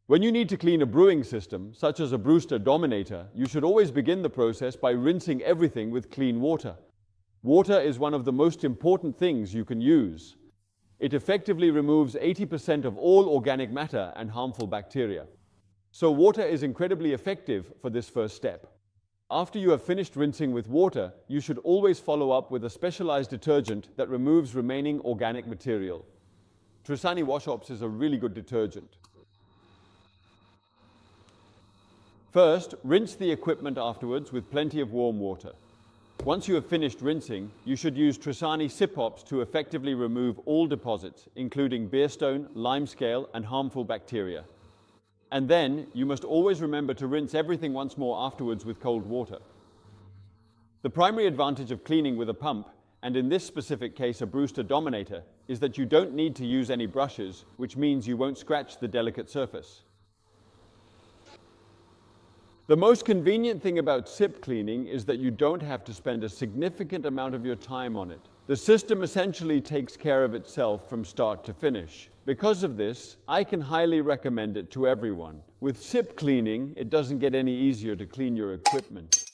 When you need to clean a brewing system, such as a Brewster Dominator, you should always begin the process by rinsing everything with clean water. Water is one of the most important things you can use. It effectively removes 80% of all organic matter and harmful bacteria. So water is incredibly effective for this first step. After you have finished rinsing with water, you should always follow up with a specialized detergent that removes remaining organic material. Trisani Wash Ops is a really good detergent. First, rinse the equipment afterwards with plenty of warm water. Once you have finished rinsing, you should use Trisani Sip-Ops to effectively remove all deposits, including beer stone, lime scale, and harmful bacteria. And then, you must always remember to rinse everything once more afterwards with cold water. The primary advantage of cleaning with a pump, and in this specific case a Brewster Dominator, is that you don't need to use any brushes, which means you won't scratch the delicate surface. The most convenient thing about sip cleaning is that you don't have to spend a significant amount of your time on it. The system essentially takes care of itself from start to finish. Because of this, I can highly recommend it to everyone. With sip cleaning, it doesn't get any easier to clean your equipment.